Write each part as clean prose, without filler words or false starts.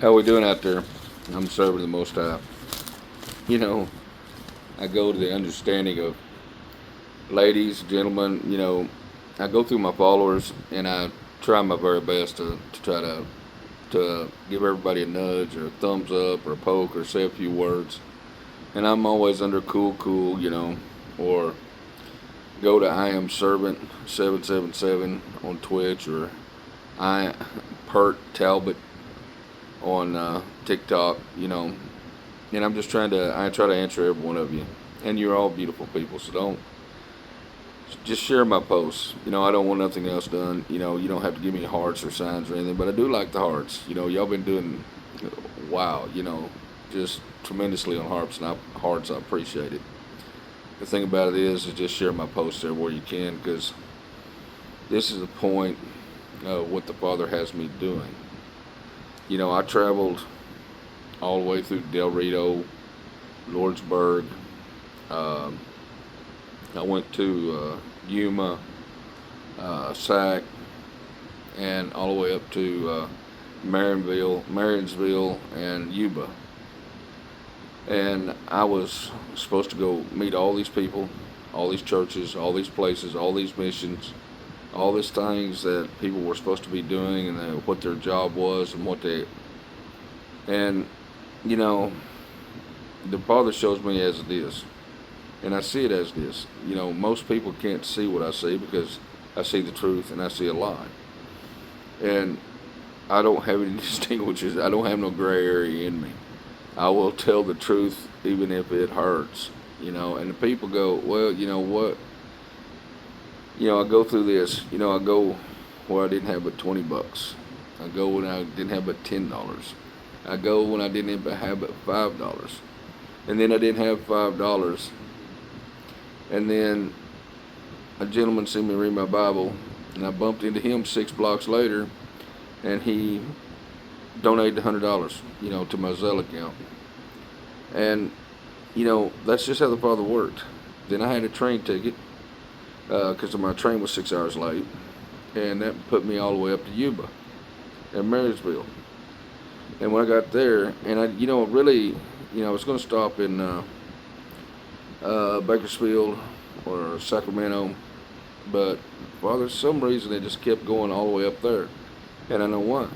How we doing out there? I'm serving the Most High. You know, I go to the understanding of ladies, gentlemen. I go through my followers and I try my very best to try to give everybody a nudge or a thumbs up or a poke or say a few words. And I'm always under cool, or go to I am servant 777 on Twitch or I Pert Talbot on TikTok. And I try to answer every one of you. And you're all beautiful people, so don't just share my posts. I don't want nothing else done. You don't have to give me hearts or signs or anything, but I do like the hearts. Y'all been doing wow. Just tremendously on hearts. I appreciate it. The thing about it is just share my posts everywhere you can, because this is the point of what the Father has me doing. I traveled all the way through Del Rito, Lordsburg. Um, I went to Yuma, Sac, and all the way up to Martinsville, and Yuba. And I was supposed to go meet all these people, all these churches, all these places, all these missions, all these things that people were supposed to be doing, and what their job was, and and you know, the Father shows me as it is, and I see it as it is. Most people can't see what I see, because I see the truth and I see a lie, and I don't have any distinguishes. I don't have no gray area in me. I will tell the truth even if it hurts. And the people go, well, you know what? I go through this. I go where I didn't have but $20. I go when I didn't have but $10. I go when I didn't even have but $5. And then I didn't have $5. And then a gentleman seen me read my Bible, and I bumped into him 6 blocks later, and he donated $100, to my Zelle account. And, that's just how the Father worked. Then I had a train ticket, because my train was 6 hours late, and that put me all the way up to Yuba and Marysville. And when I got there, and I was going to stop in Bakersfield or Sacramento, but for some reason they just kept going all the way up there, and I know why.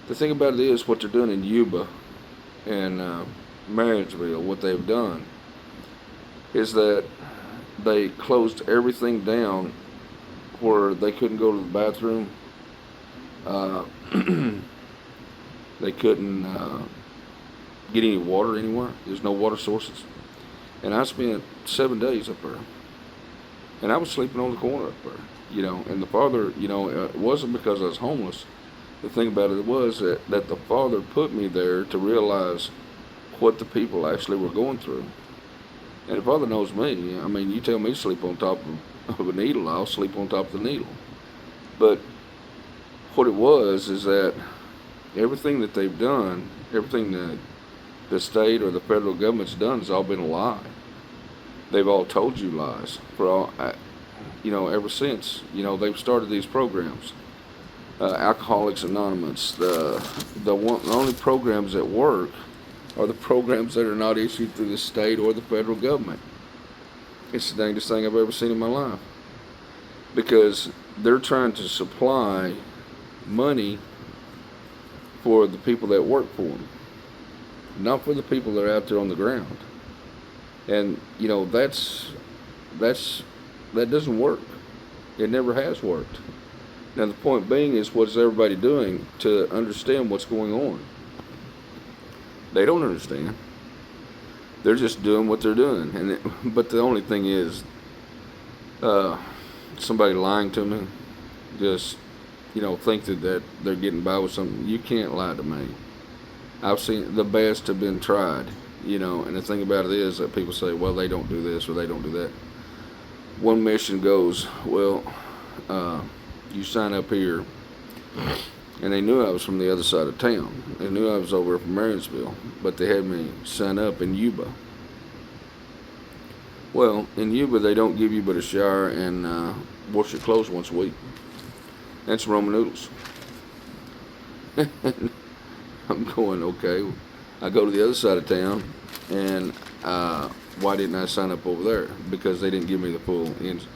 The thing about it is, what they're doing in Yuba and Marysville, what they've done is that they closed everything down where they couldn't go to the bathroom. Uh, they couldn't get any water anywhere. There's no water sources. And I spent 7 days up there. And I was sleeping on the corner up there. And the Father, it wasn't because I was homeless. The thing about it was that the Father put me there to realize what the people actually were going through. And the Father knows me. I mean, you tell me to sleep on top of a needle, I'll sleep on top of the needle. But what it was is that everything that they've done, everything that the state or the federal government's done, has all been a lie. They've all told you lies ever since. They've started these programs. Alcoholics Anonymous. The only programs that work are the programs that are not issued through the state or the federal government. It's the dangest thing I've ever seen in my life, because they're trying to supply money for the people that work for them, not for the people that are out there on the ground. And that doesn't work. It never has worked. Now the point being is, what is everybody doing to understand what's going on? They don't understand. They're just doing what they're doing. But the only thing is, somebody lying to me, just think that they're getting by with something. You can't lie to me. I've seen the best have been tried. And the thing about it is that people say, well, they don't do this or they don't do that. One mission goes, well, you sign up here. And they knew I was from the other side of town. They knew I was over from Marysville, but they had me sign up in Yuba. Well, in Yuba, they don't give you but a shower and wash your clothes once a week. And some Roman noodles. I'm going, okay. I go to the other side of town, and why didn't I sign up over there? Because they didn't give me the full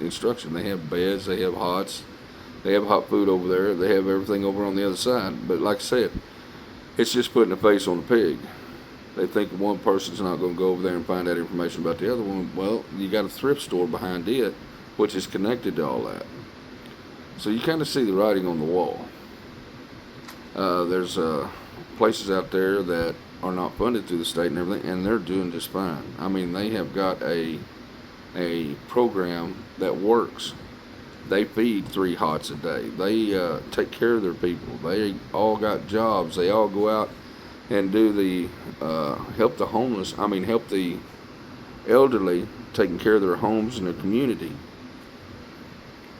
instruction. They have beds, they have hots, they have hot food over there, they have everything over on the other side. But like I said, it's just putting a face on a pig. They think one person's not going to go over there and find out information about the other one. Well, you got a thrift store behind it, which is connected to all that. So you kind of see the writing on the wall. There's places out there that are not funded through the state and everything, and they're doing just fine. I mean, they have got a program that works. They feed 3 hots a day. They take care of their people. They all got jobs. They all go out and do the help the homeless. I mean, help the elderly, taking care of their homes and their community.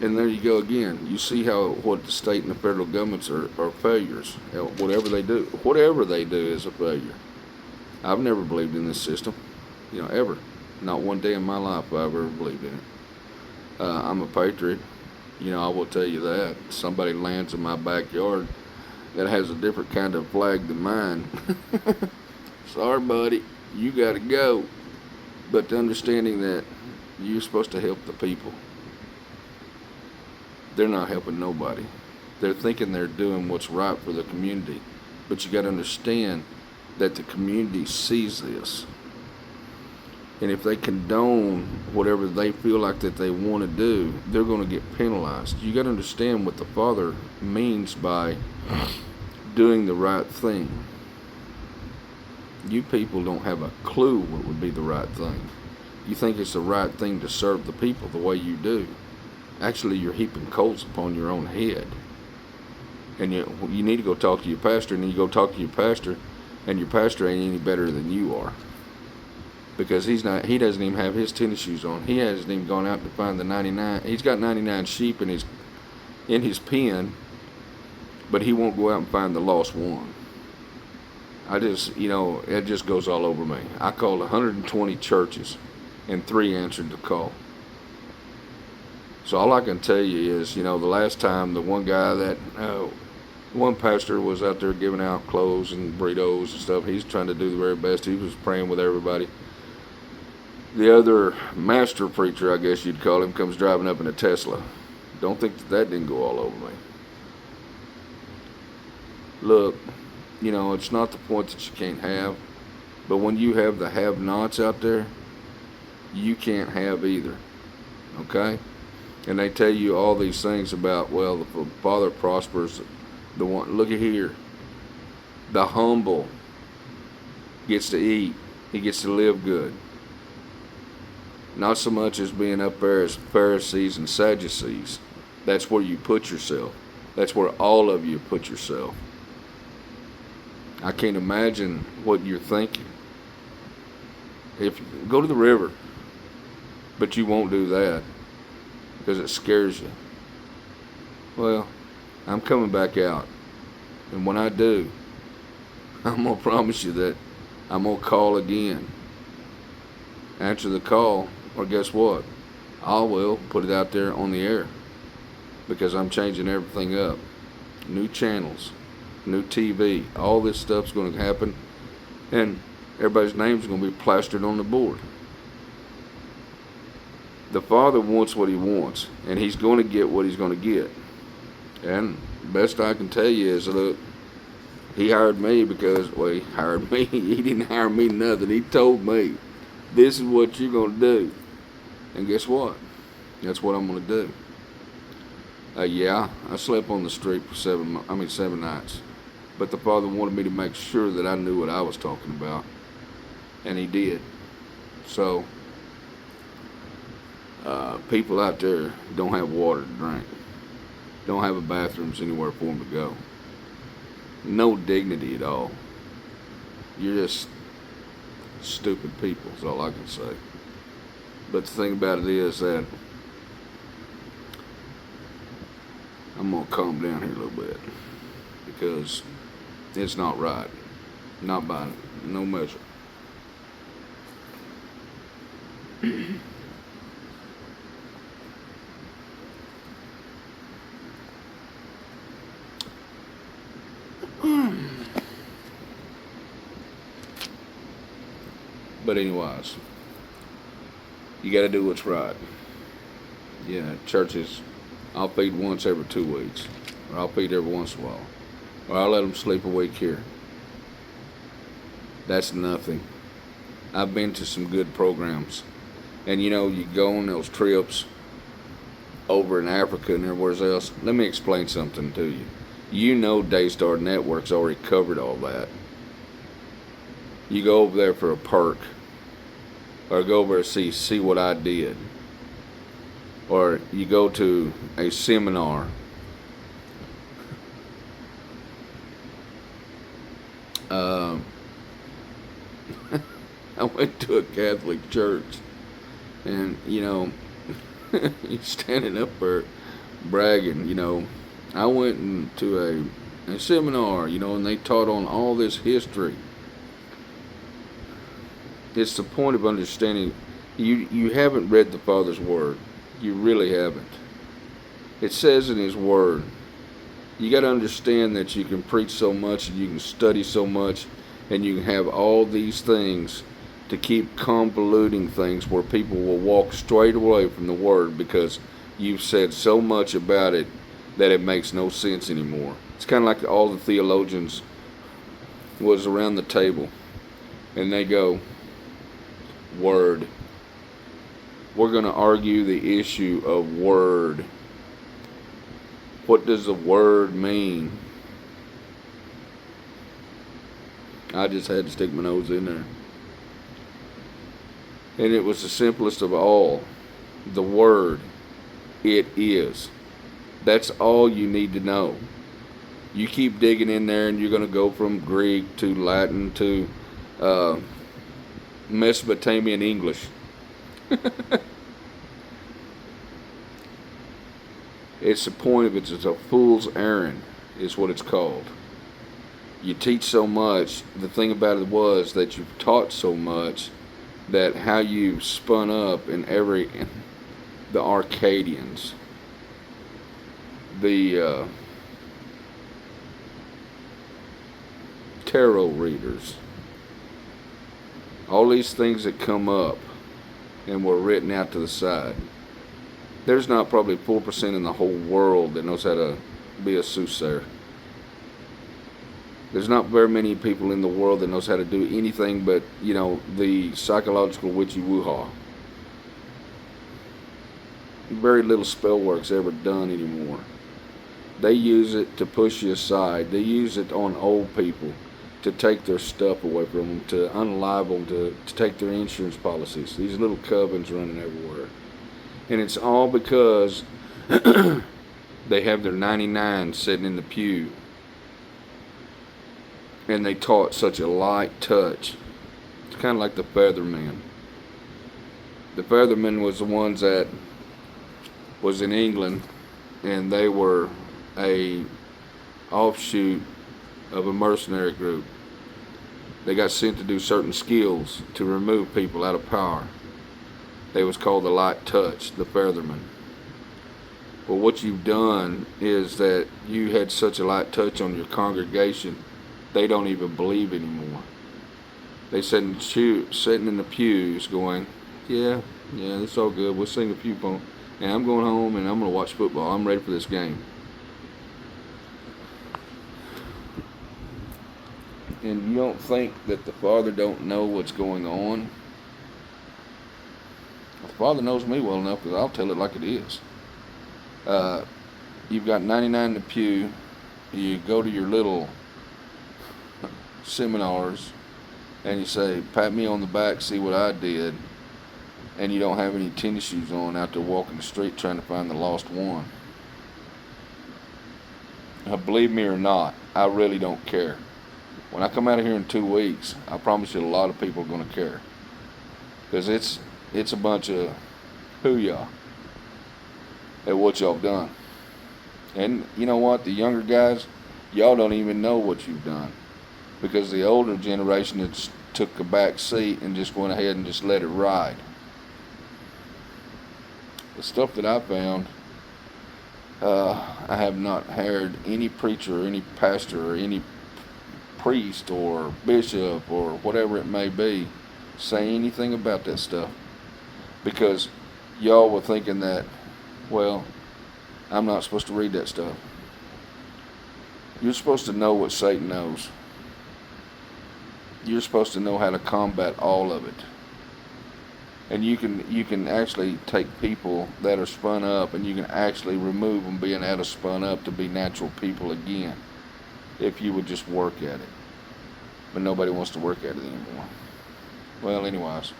And there you go again. You see how what the state and the federal governments are failures. Whatever they do is a failure. I've never believed in this system, ever. Not one day in my life have I ever believed in it. I'm a patriot. I will tell you that. Somebody lands in my backyard that has a different kind of flag than mine. Sorry, buddy, you got to go. But the understanding that you're supposed to help the people. They're not helping nobody. They're thinking they're doing what's right for the community. But you got to understand that the community sees this. And if they condone whatever they feel like that they want to do, they're going to get penalized. You got to understand what the Father means by doing the right thing. You people don't have a clue what would be the right thing. You think it's the right thing to serve the people the way you do. Actually, you're heaping coals upon your own head. And you need to go talk to your pastor, and then you go talk to your pastor, and your pastor ain't any better than you are. Because he doesn't even have his tennis shoes on. He hasn't even gone out to find the 99. He's got 99 sheep in his pen, but he won't go out and find the lost one. It just goes all over me. I called 120 churches, and 3 answered the call. So all I can tell you is, the last time the one guy one pastor was out there giving out clothes and burritos and stuff, he's trying to do the very best. He was praying with everybody. The other master preacher, I guess you'd call him, comes driving up in a Tesla. Don't think that didn't go all over me. Look, it's not the point that you can't have, but when you have the have-nots out there, you can't have either. Okay? And they tell you all these things about, well, the Father prospers the one. Look at here. The humble gets to eat. He gets to live good. Not so much as being up there as Pharisees and Sadducees. That's where you put yourself. That's where all of you put yourself. I can't imagine what you're thinking. Go to the river, but you won't do that because it scares you. Well, I'm coming back out, and when I do, I'm going to promise you that I'm going to call again. Answer the call, or guess what? I will put it out there on the air because I'm changing everything up. New channels, new TV, all this stuff's going to happen, and everybody's name's going to be plastered on the board. The Father wants what He wants, and He's going to get what He's going to get. And the best I can tell you is, look, He hired me because, He hired me. He didn't hire me nothing. He told me, this is what you're going to do. And guess what? That's what I'm going to do. Yeah, I slept on the street for 7 nights. But the Father wanted me to make sure that I knew what I was talking about. And He did. So, people out there don't have water to drink. Don't have a bathrooms anywhere for them to go. No dignity at all. You're just stupid people, is all I can say. But the thing about it is that I'm going to calm down here a little bit because it's not right. Not by no measure. But anyways, you got to do what's right. Yeah, churches, I'll feed once every 2 weeks, or I'll feed every once in a while, or I'll let them sleep a week here. That's nothing. I've been to some good programs, and you go on those trips over in Africa and everywhere else. Let me explain something to you. Daystar Network's already covered all that. You go over there for a perk, or go over and see what I did, or you go to a seminar. Uh, I went to a Catholic church, and you're standing up there bragging. I went into a seminar, and they taught on all this history. It's the point of understanding. You haven't read the Father's Word. You really haven't. It says in His Word. You got to understand that you can preach so much, and you can study so much, and you can have all these things to keep convoluting things where people will walk straight away from the Word because you've said so much about it that it makes no sense anymore. It's kind of like all the theologians was around the table, and they go, Word. We're going to argue the issue of Word. What does the Word mean? I just had to stick my nose in there. And it was the simplest of all. The Word. It is. That's all you need to know. You keep digging in there and you're going to go from Greek to Latin to Mesopotamian English. It's the point of it. It's a fool's errand is what it's called. You teach so much. The thing about it was that you've taught so much that how you spun up in the Arcadians, the tarot readers, all these things that come up and were written out to the side. There's not probably 4% in the whole world that knows how to be a soothsayer. There's not very many people in the world that knows how to do anything but, the psychological witchy woo-ha. Very little spell work's ever done anymore. They use it to push you aside. They use it on old people to take their stuff away from them, to unalive them, to take their insurance policies. These little covens running everywhere. And it's all because they have their 99 sitting in the pew. And they taught such a light touch. It's kind of like the Feathermen. The Feathermen was the ones that was in England, and they were a offshoot of a mercenary group. They got sent to do certain skills to remove people out of power. They was called the light touch, the Feathermen. Well, what you've done is that you had such a light touch on your congregation, they don't even believe anymore. They sitting in the pews going, yeah, it's all good. We'll sing a few poems. And I'm going home and I'm going to watch football. I'm ready for this game. And you don't think that the Father don't know what's going on? The Father knows me well enough because I'll tell it like it is. You've got 99 in the pew. You go to your little seminars and you say, pat me on the back, see what I did. And you don't have any tennis shoes on out there walking the street trying to find the lost one. Now, believe me or not, I really don't care. When I come out of here in 2 weeks, I promise you a lot of people are going to care. Because it's a bunch of hoo-yah at what y'all done. And you know what? The younger guys, y'all don't even know what you've done. Because the older generation has took a back seat and just went ahead and just let it ride. The stuff that I found, I have not heard any preacher or any pastor or any priest or bishop or whatever it may be say anything about that stuff, because y'all were thinking that, well, I'm not supposed to read that stuff. You're supposed to know what Satan knows. You're supposed to know how to combat all of it. And you can actually take people that are spun up, and you can actually remove them being out of spun up to be natural people again, if you would just work at it. But nobody wants to work at it anymore. Well, anyways,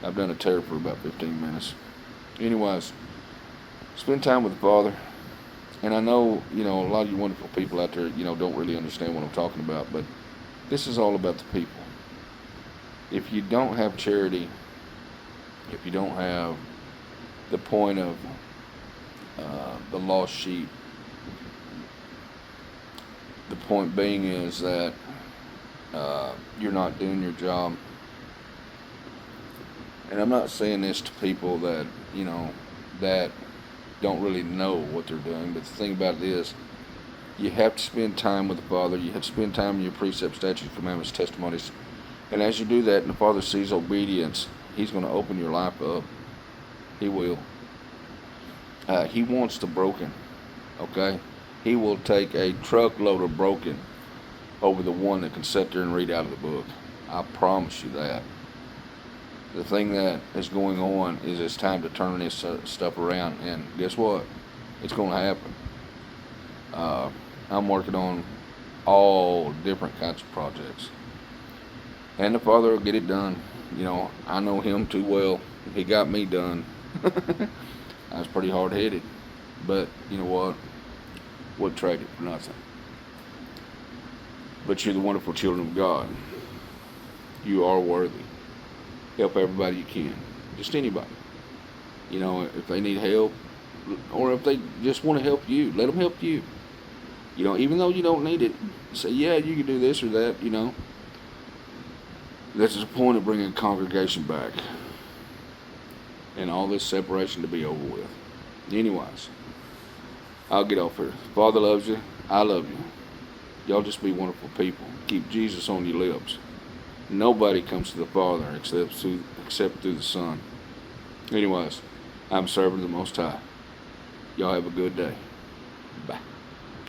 I've done a tear for about 15 minutes. Anyways, spend time with the Father. And I know, a lot of you wonderful people out there, don't really understand what I'm talking about, but this is all about the people. If you don't have charity, if you don't have the point of the lost sheep, the point being is that you're not doing your job. And I'm not saying this to people that, that don't really know what they're doing, but the thing about it is, you have to spend time with the Father. You have to spend time in your precepts, statutes, commandments, testimonies. And as you do that, and the Father sees obedience, He's going to open your life up. He will. He wants the broken, okay? He will take a truckload of broken over the one that can sit there and read out of the book. I promise you that. The thing that is going on is it's time to turn this stuff around, and guess what? It's going to happen. I'm working on all different kinds of projects, and the Father will get it done. I know Him too well. He got me done. I was pretty hard-headed, but you know what? Wouldn't trade it for nothing. But you're the wonderful children of God. You are worthy. Help everybody you can. Just anybody. If they need help, or if they just want to help you, let them help you. Even though you don't need it, say, yeah, you can do this or that, That's the point of bringing congregation back. And all this separation to be over with. Anyways, I'll get off here. Father loves you. I love you. Y'all just be wonderful people. Keep Jesus on your lips. Nobody comes to the Father except through the Son. Anyways, I'm serving the Most High. Y'all have a good day. Bye.